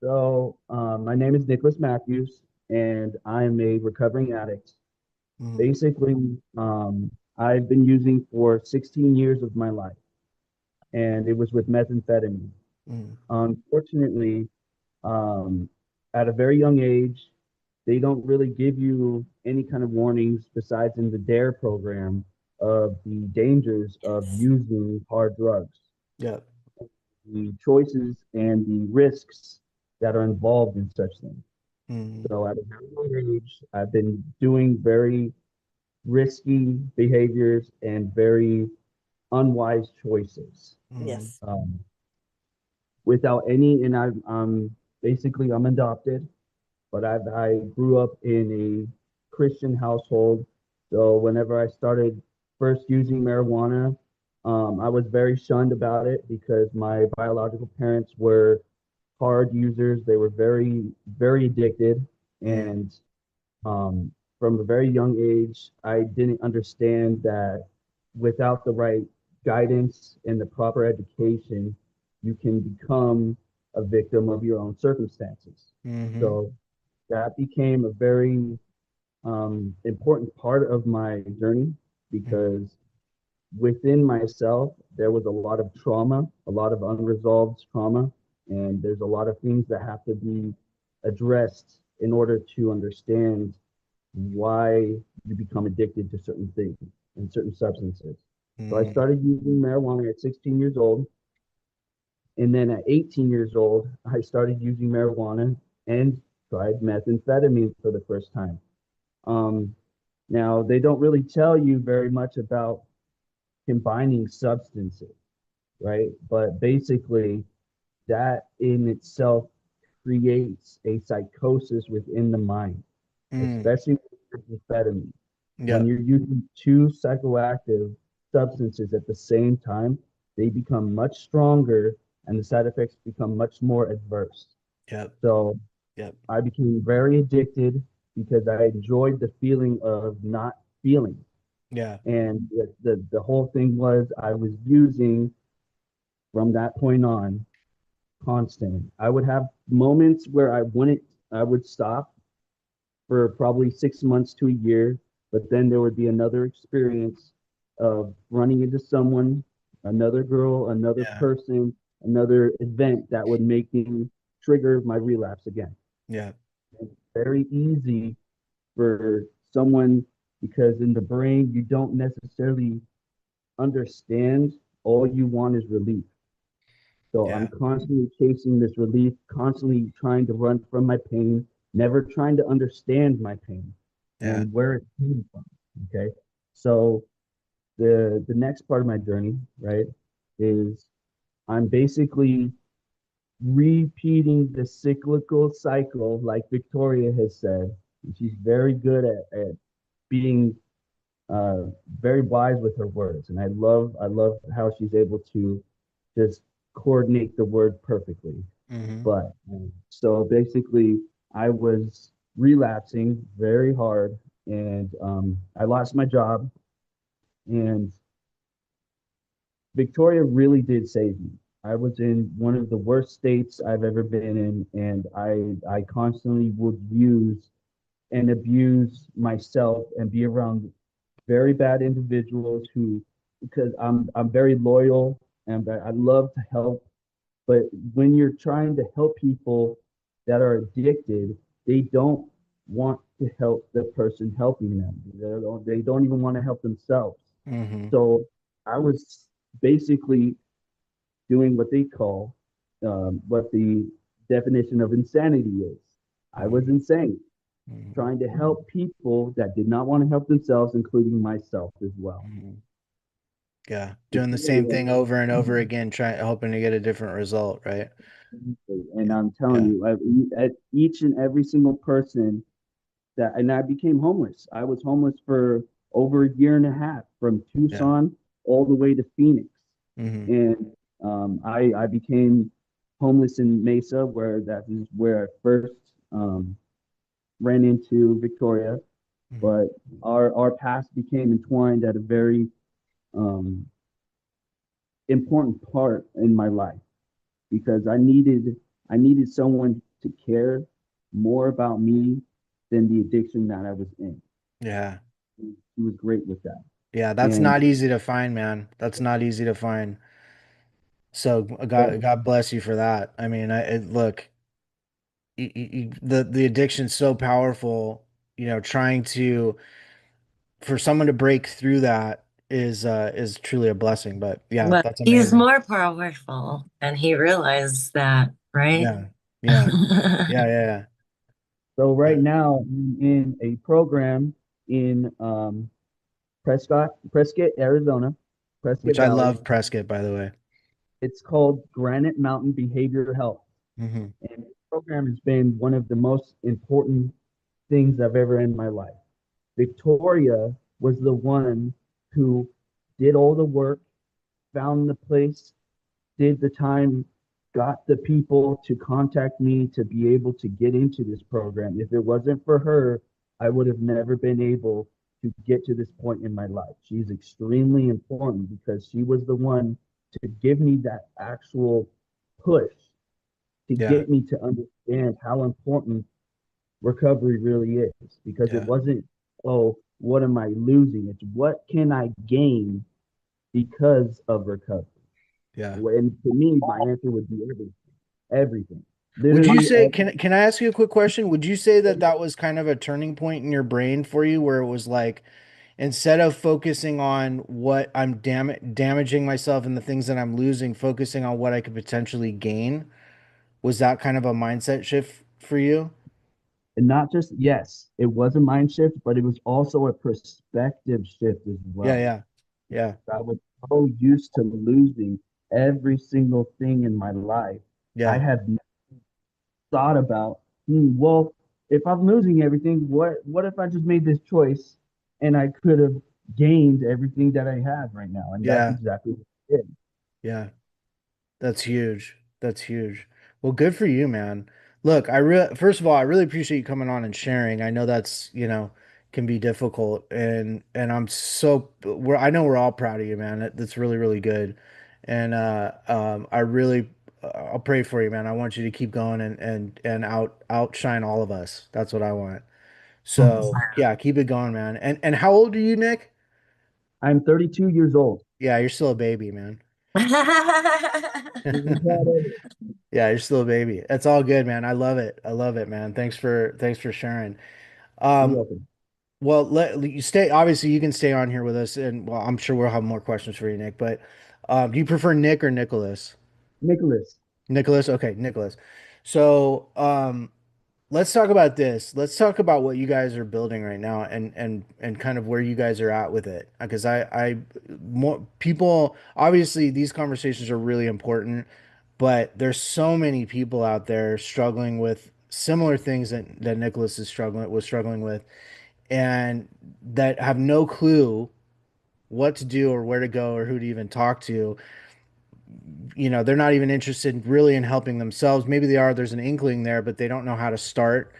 So, my name is Nicholas Matthews, and I am a recovering addict. Mm, Basically, I've been using for 16 years of my life, and it was with methamphetamine. mm, Unfortunately, um, at a very young age, they don't really give you any kind of warnings besides in the DARE program of the dangers of Yes. using hard drugs, Yeah. the choices and the risks that are involved in such things. Mm. So at a very young age, I've been doing very risky behaviors and very unwise choices. Mm. Yes. Without any, and basically I'm adopted, but I grew up in a Christian household. So whenever I started first using marijuana, I was very shunned about it because my biological parents were hard users. They were very addicted, Mm. and um, from a very young age, I didn't understand that without the right guidance and the proper education, you can become a victim of your own circumstances. Mm-hmm. So that became a very important part of my journey Mm. because within myself, there was a lot of trauma, a lot of unresolved trauma, and there's a lot of things that have to be addressed in order to understand why you become addicted to certain things and certain substances. So I Mm. started using marijuana at 16 years old. And then at 18 years old, I started using marijuana and tried methamphetamine for the first time. Um, Now, they don't really tell you very much about combining substances, right? But basically, that in itself creates a psychosis within the mind, Mm. especially with methamphetamine. When Yeah. you're using two psychoactive substances at the same time, they become much stronger and the side effects become much more adverse. Yep. So Yep. I became very addicted because I enjoyed the feeling of not feeling. Yeah. And the whole thing was I was using from that point on constant. I would have moments where I would stop for probably 6 months to a year, but then there would be another experience of running into someone, another girl, another Yeah. person, another event that would make me trigger my relapse again. Yeah. It's very easy for someone because in the brain you don't necessarily understand. All you want is relief. So I'm Yeah. constantly chasing this relief, constantly trying to run from my pain, never trying to understand my pain Yeah. and where it came from. Okay. So the next part of my journey, right, is I'm basically repeating the cyclical cycle, like Victoria has said. And she's very good at being uh, very wise with her words, and I love how she's able to just coordinate the word perfectly. Mm-hmm. But so basically, I was relapsing very hard, and I lost my job. And Victoria really did save me. I was in one of the worst states I've ever been in, and I constantly would use and abuse myself and be around very bad individuals who, because I'm very loyal and I love to help, but when you're trying to help people that are addicted, they don't want to help the person helping them. They don't even want to help themselves. Mm-hmm. So I was basically doing what they call what the definition of insanity is. I was Mm-hmm. insane, Mm-hmm. trying to help people that did not want to help themselves, including myself as well. Mm-hmm. Yeah. Doing the same Victoria, thing over and over again, trying hoping to get a different result, right? and Yeah. I'm telling Yeah. you, at each and every single person and I became homeless. I was homeless for over a year and a half from Yeah. Tucson all the way to Phoenix. Mm-hmm. And I became homeless in Mesa, where that is where I first ran into Victoria. Mm-hmm. But our paths became entwined at a very um, important part in my life because I needed someone to care more about me than the addiction that I was in. Yeah. He was great with that. Yeah. That's And not easy to find, man. That's not easy to find. So so God bless you for that. I mean, look, the addiction's so powerful, you know, trying to for someone to break through that is truly a blessing. But yeah, But that's he's amazing. more powerful, and he realized that, right? Yeah. Yeah. Yeah. Yeah. So Yeah. right now I'm in a program in Prescott, Arizona, Prescott Which I Valley. love Prescott, by the way. It's called Granite Mountain Behavioral Health. Hmm. And this program has been one of the most important things I've ever in my life. Victoria was the one who did all the work, found the place, did the time, got the people to contact me to be able to get into this program. If it wasn't for her, I would have never been able to get to this point in my life. She's extremely important because she was the one to give me that actual push to Yeah. get me to understand how important recovery really is. Because it Yeah. wasn't, oh, what am I losing? It's what can I gain because of recovery. Yeah. And to me, my answer would be everything. Everything. Would you Literally say, everything. can I ask you a quick question? Would you say that that was kind of a turning point in your brain for you where it was like, instead of focusing on what I'm damaging myself and the things that I'm losing, focusing on what I could potentially gain? Was that kind of a mindset shift for you? And not just, yes, it was a mind shift, but it was also a perspective shift as Yeah, well. yeah, yeah, I was so used to losing every single thing in my life. I yeah, have thought about, well, if I'm losing everything, what if I just made this choice and I could have gained everything that I have right now? And that's yeah, exactly what I did. yeah. That's huge. That's huge. Well, good for you, man. Look, I really, first of all, I really appreciate you coming on and sharing. I know that's, you know, can be difficult, and I'm so I know we're all proud of you, man. That's really, really good. And I really I'll pray for you, man. I want you to keep going and outshine all of us. That's what I want. So, yeah, keep it going, man. And how old are you, Nick? I'm 32 years old. Yeah, you're still a baby, man. I'm proud of it. Yeah, you're still a baby. That's all good, man. I love it. I love it, man. Thanks for sharing. You're Um, welcome. well, let you stay. Obviously, you can stay on here with us, and well, I'm sure we'll have more questions for you, Nick. But do you prefer Nick or Nicholas? Nicholas, Nicholas, okay, Nicholas. So, let's talk about this. Let's talk about what you guys are building right now, and kind of where you guys are at with it. Because more people, obviously, these conversations are really important, but there's so many people out there struggling with similar things that Nicholas is struggling with, and that have no clue what to do or where to go or who to even talk to. You know, they're not even interested really in helping themselves. Maybe they are, there's an inkling there, but they don't know how to start.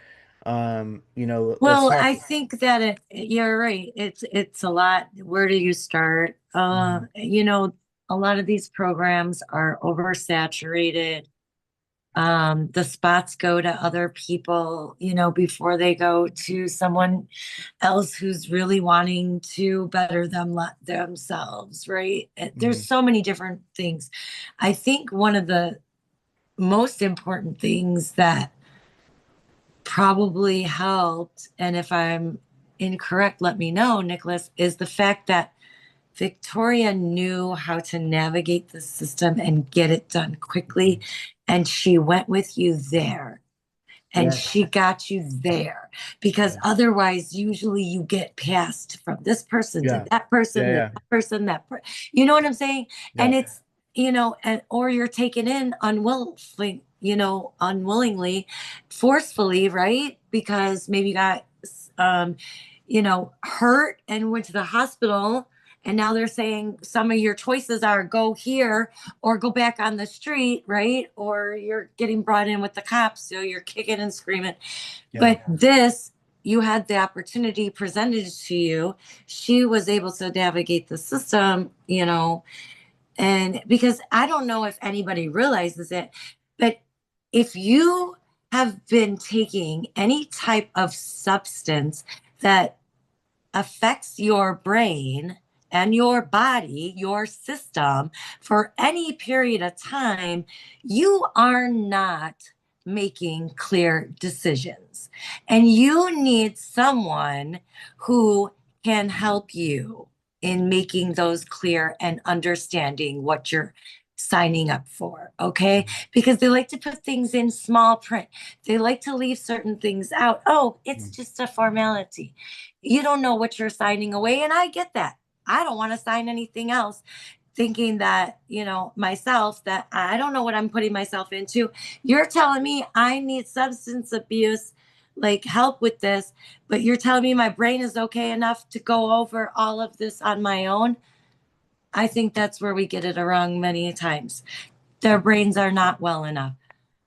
You know, let's Well, talk. I think that you're right. It's a lot. Where do you start? Mhm. A lot of these programs are oversaturated. The spots go to other people, before they go to someone else who's really wanting to better themselves, right? There's Mhm. so many different things. I think one of the most important things that probably helped, and if I'm incorrect, let me know, Nicholas, is the fact that Victoria knew how to navigate the system and get it done quickly. And she went with you there and yes, she got you there because Yeah. otherwise, usually you get passed from this person to Yeah. that person, Yeah. that person, you know what I'm saying? Yeah. And it's, or you're taken in unwillingly, forcefully, right? Because maybe you got, um, hurt and went to the hospital. And now they're saying some of your choices are go here or go back on the street, right? Or you're getting brought in with the cops, so you're kicking and screaming. Yeah. But this, you had the opportunity presented to you. She was able to navigate the system, and because I don't know if anybody realizes it, but if you have been taking any type of substance that affects your brain and your body, your system for any period of time, you are not making clear decisions. And you need someone who can help you in making those clear and understanding what you're signing up for, okay? Because they like to put things in small print. They like to leave certain things out. Oh, it's just a formality. You don't know what you're signing away, and I get that. I don't want to sign anything else, thinking that, you know, myself, that I don't know what I'm putting myself into. You're telling me I need substance abuse, like help with this, but you're telling me my brain is okay enough to go over all of this on my own. I think that's where we get it wrong many times. Their brains are not well enough.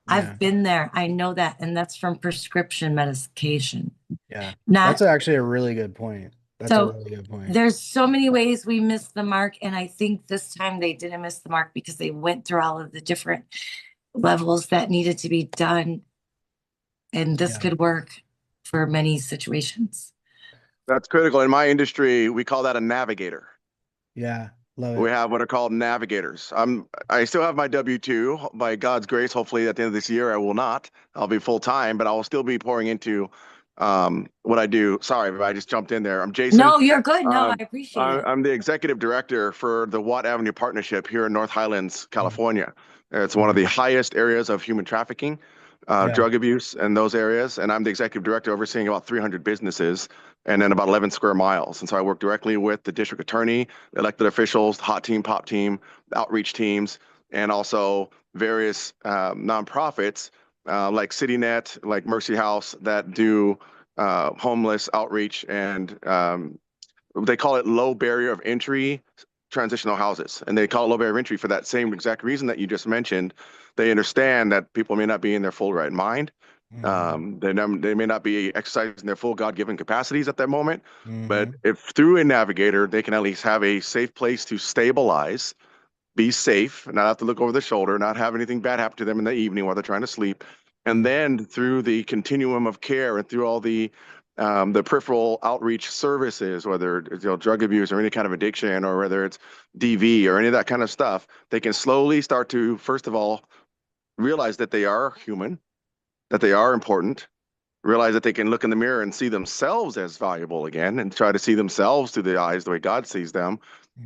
Yeah. I've been there. I know that. And that's from prescription medication. Yeah. Not That's actually a really good point. That's a so really good point. there's so many ways we missed the mark. And I think this time they didn't miss the mark because they went through all of the different levels that needed to be done. And this Yeah. could work for many situations. That's critical. In my industry, we call that a navigator. Yeah. Love We it. have what are called navigators. I still have my W-2. By God's grace, hopefully at the end of this year, I will not. I'll be full time, but I will still be pouring into what I do. Sorry, but I just jumped in there. I'm Jason. No, you're good. No, I appreciate it. I'm the executive director for the Watt Avenue Partnership here in North Highlands, California. It's one of the highest areas of human trafficking, drug abuse in those areas. And I'm the executive director overseeing about 300 businesses and then about 11 square miles. And so I work directly with the district attorney, elected officials, hot team, pop team, outreach teams, and also various nonprofits like CityNet, like Mercy House, that do homeless outreach, and they call it low barrier of entry transitional houses. And they call it low barrier of entry for that same exact reason that you just mentioned. They understand that people may not be in their full right mind. They may not be exercising their full God-given capacities at that moment. But if through a navigator, they can at least have a safe place to stabilize, be safe, not have to look over the shoulder, not have anything bad happen to them in the evening while they're trying to sleep. And then through the continuum of care and through all the peripheral outreach services, whether it's drug abuse or any kind of addiction, or whether it's DV or any of that kind of stuff, they can slowly start to, first of all, realize that they are human, that they are important, realize that they can look in the mirror and see themselves as valuable again, and try to see themselves through the eyes the way God sees them,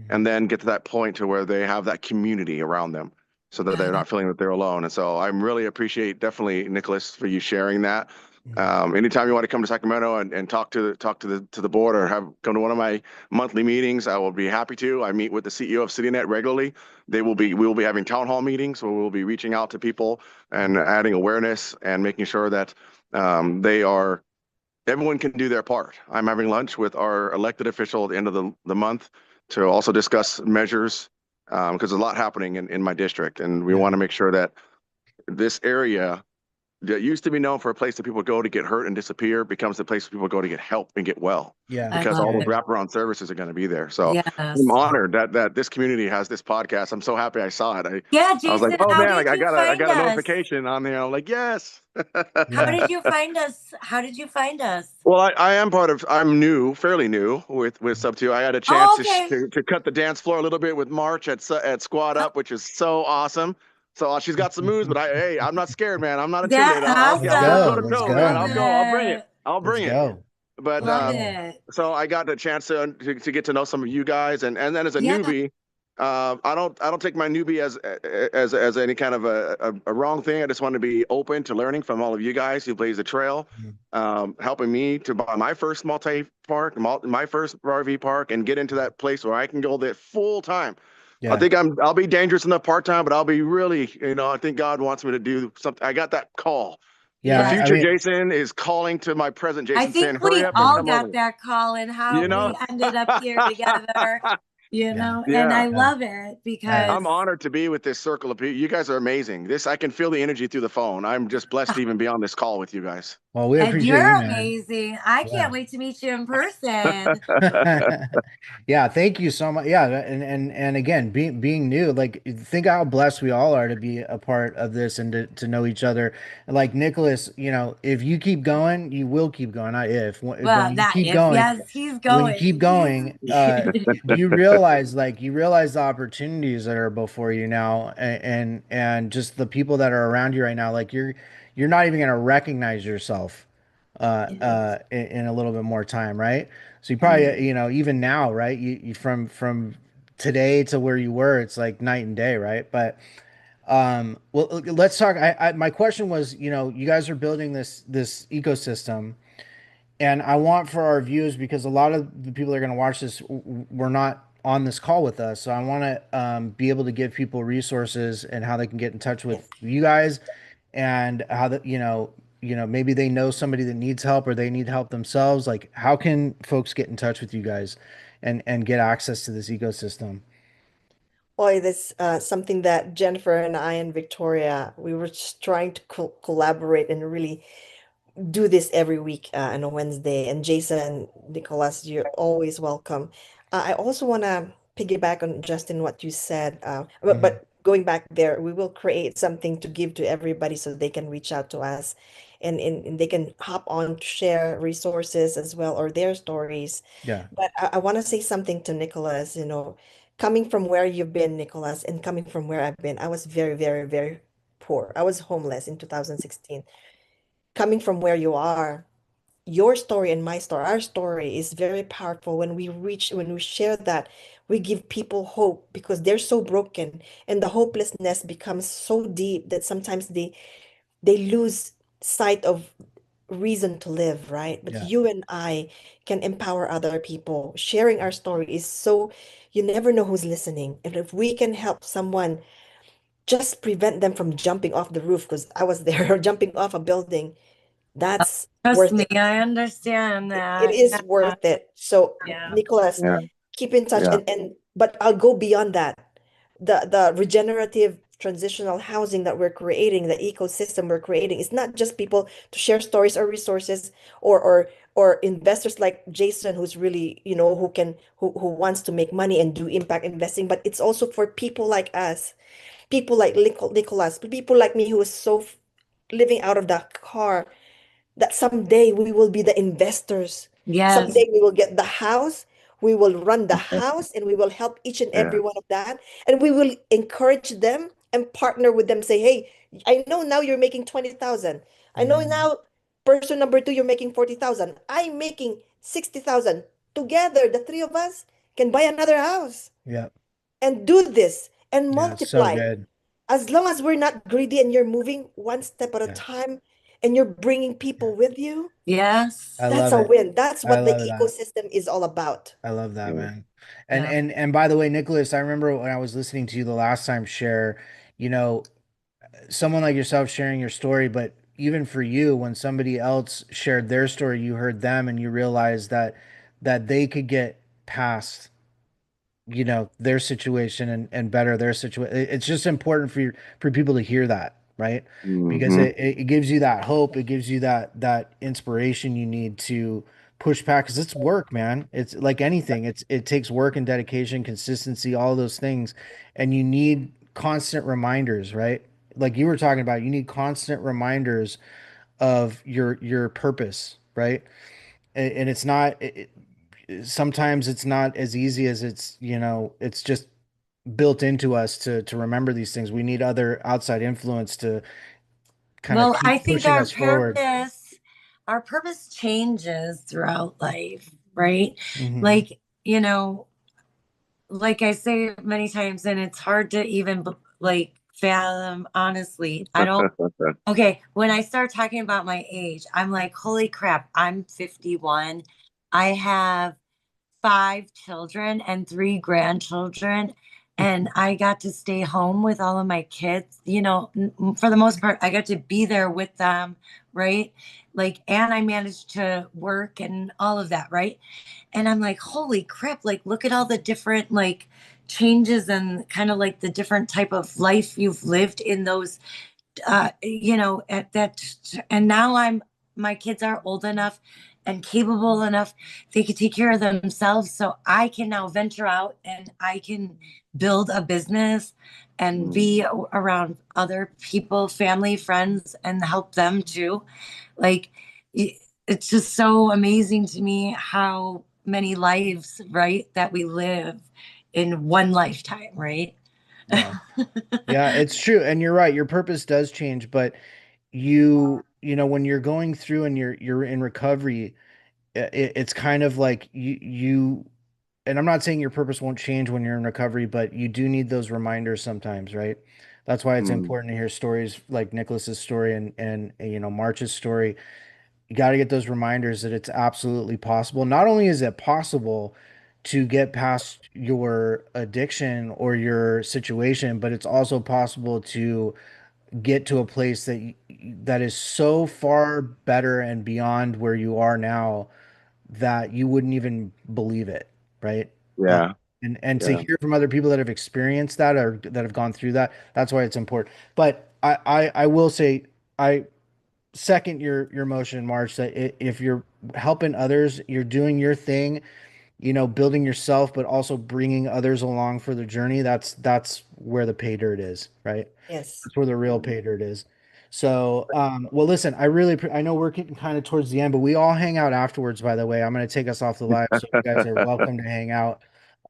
and then get to that point to where they have that community around them so that they're not feeling that they're alone. And so I really appreciate, definitely, Nicholas, for you sharing that. Anytime you want to come to Sacramento and talk to the board, or come to one of my monthly meetings, I will be happy to. I meet with the CEO of CityNet regularly. We will be having town hall meetings where we'll be reaching out to people and adding awareness and making sure that everyone can do their part. I'm having lunch with our elected official at the end of the month to also discuss measures, because there's a lot happening in my district, and we want to make sure that this area that used to be known for a place that people go to get hurt and disappear becomes the place people go to get help and get well. Yeah. Because all those wraparound services are going to be there. So I'm honored that this community has this podcast. I'm so happy I saw it. Jason, I was like, oh man, I got a us? notification on there. I'm like, yes. How did you find us? How did you find us? Well, I'm new, fairly new with Sub2. I had a chance to cut the dance floor a little bit with March at Squad Up, which is so awesome. So she's got some moves, but I'm not scared, man. I'm not intimidated. I'll go toe to toe, man. I'll bring it. I'll bring it. But so I got the chance to get to know some of you guys, and then as a newbie, I don't take my newbie as any kind of a wrong thing. I just want to be open to learning from all of you guys who blaze the trail, helping me to buy my first multi-park, my first RV park, and get into that place where I can go there full time. I think I'll be dangerous enough part-time, but I'll be really, I think God wants me to do something. I got that call. Yeah, the future Jason is calling to my present Jason. I think we all got that call, and how we ended up here together. And I love it because I'm honored to be with this circle of people. You guys are amazing. I can feel the energy through the phone. I'm just blessed to even be on this call with you guys. Well, we appreciate you're you, man. amazing. I can't wait to meet you in person. Yeah, thank you so much. Yeah, and again, being new, like, think how blessed we all are to be a part of this and to know each other. Like Nicholas, if you keep going, you will keep going. Not if. When you keep going, yes, he's going. When you keep going, you realize the opportunities that are before you now, and just the people that are around you right now. Like you're not even going to recognize yourself Yes. in a little bit more time, right? So you probably, you know, even now, right? You from today to where you were, it's like night and day, right? But well, let's talk. My question was, you know, you guys are building this ecosystem, and I want for our viewers, because a lot of the people that are going to watch this were not on this call with us, so I want to be able to give people resources and how they can get in touch with Yes. you guys, and how that, you know, maybe they know somebody that needs help or they need help themselves. Like, how can folks get in touch with you guys and get access to this ecosystem? Boy, this something that Jennifer and I and Victoria, we were just trying to collaborate and really do this every week on a Wednesday. And Jason and Nicholas, you're always welcome. I also want to piggyback on Justin what you said. Hmm. But going back there, we will create something to give to everybody so they can reach out to us, and they can hop on to share resources as well or their stories. Yeah. But I want to say something to Nicholas, you know, coming from where you've been, Nicholas, and coming from where I've been, I was very, very, very poor. I was homeless in 2016. Coming from where you are, your story and my story, our story is very powerful. When we share that, we give people hope because they're so broken, and the hopelessness becomes so deep that sometimes they lose sight of reason to live, right? But Yeah. you and I can empower other people. Sharing our story is so, you never know who's listening. And if we can help someone, just prevent them from jumping off the roof, because I was there, or jumping off a building, that's Trust worth me, it. I understand It that. is Yeah. worth it. So, Yeah. Nicholas, Yeah. keep in touch, Yeah. and but I'll go beyond that. The regenerative transitional housing that we're creating, the ecosystem we're creating, is not just people to share stories or resources, or investors like Jason, who's really, you know, who wants to make money and do impact investing, but it's also for people like us, people like Nicholas, people like me who is so living out of the car, that someday we will be the investors. Yes. Someday we will get the house, we will run the house, and we will help each and Yeah. every one of that. And we will encourage them and partner with them. Say, hey, I know now you're making 20,000. I know Hmm. now, person number two, you're making 40,000. I'm making 60,000. Together, the three of us can buy another house Yeah. and do this and Yeah. So multiply. good. As long as we're not greedy and you're moving one step at a Yeah. time and you're bringing people with you, Yes. I that's love a it. win. That's I what the love that. ecosystem is all about. I love that, Yeah. man. Yeah. And by the way, Nicholas, I remember when I was listening to you the last time share, you know, someone like yourself sharing your story, but even for you, when somebody else shared their story, you heard them and you realized that they could get past, you know, their situation and better their situation. It's just important for people to hear that, right? Because Hmm. it gives you that hope, it gives you that inspiration you need to push back, because it's work, man. It's like anything, it takes work and dedication, consistency, all those things, and you need constant reminders, right? Like you were talking about, you need constant reminders of your purpose, right? And it's not sometimes it's not as easy as it's, you know, it's just built into us to remember these things. We need other outside influence to kind of Well, I keep think pushing us forward. our purpose changes throughout life, right? Hmm. Like, you know, like I say many times, and it's hard to even like fathom, honestly. I don't, okay, when I start talking about my age, I'm like, holy crap, I'm 51. I have 5 children and 3 grandchildren. And I got to stay home with all of my kids. You know, for the most part, I got to be there with them, right? Like, and I managed to work and all of that, right? And I'm like, holy crap, like, look at all the different, like, changes and kind of like the different type of life you've lived in those you know, at that, and now my kids are old enough and capable enough, they can take care of themselves. So I can now venture out and I can build a business and be around other people, family, friends, and help them too. Like, it's just so amazing to me how many lives, right, that we live in one lifetime, right? Yeah. Yeah, it's true. And you're right. Your purpose does change, but you know, when you're going through and you're in recovery, it's kind of like and I'm not saying your purpose won't change when you're in recovery, but you do need those reminders sometimes, right? That's why it's Mm. important to hear stories like Nicholas's story and you know, March's story. You got to get those reminders that it's absolutely possible. Not only is it possible to get past your addiction or your situation, but it's also possible to get to a place that is so far better and beyond where you are now that you wouldn't even believe it, right? Uh, Yeah. and to Yeah. hear from other people that have experienced that or that have gone through that, that's why it's important. But I will say I second your motion, March, that if you're helping others, you're doing your thing, you know, building yourself, but also bringing others along for the journey. That's where the pay dirt is, right? Yes. That's where the real pay dirt is. So, well, listen, I know we're getting kind of towards the end, but we all hang out afterwards, by the way. I'm going to take us off the live, so you guys are welcome to hang out.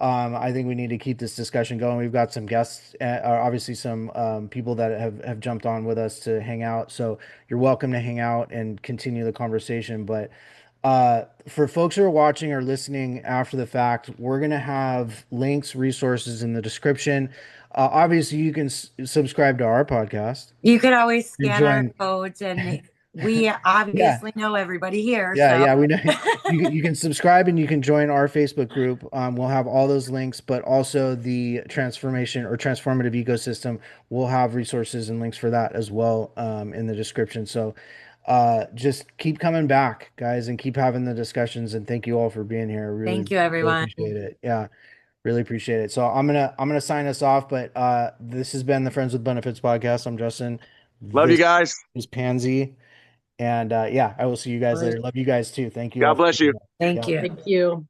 I think we need to keep this discussion going. We've got some guests, obviously some people that have jumped on with us to hang out. So you're welcome to hang out and continue the conversation. But for folks who are watching or listening after the fact, we're going to have links, resources in the description. Obviously, you can subscribe to our podcast. You could always You scan our join. codes, and we Yeah, obviously know everybody here. yeah, So yeah. We know you can subscribe and you can join our Facebook group. We'll have all those links, but also the transformation or transformative ecosystem. We'll have resources and links for that as well in the description. So just keep coming back, guys, and keep having the discussions. And thank you all for being here. thank you, Really everyone. appreciate it. Yeah, really appreciate it. So I'm gonna sign us off. But this has been the Friends with Benefits podcast. I'm Justin. Love you This guys. is Pansy. And yeah, I will see you guys All right. later. Love you guys too. Thank you all God for bless being you. here. Thank Yeah. you. Thank you.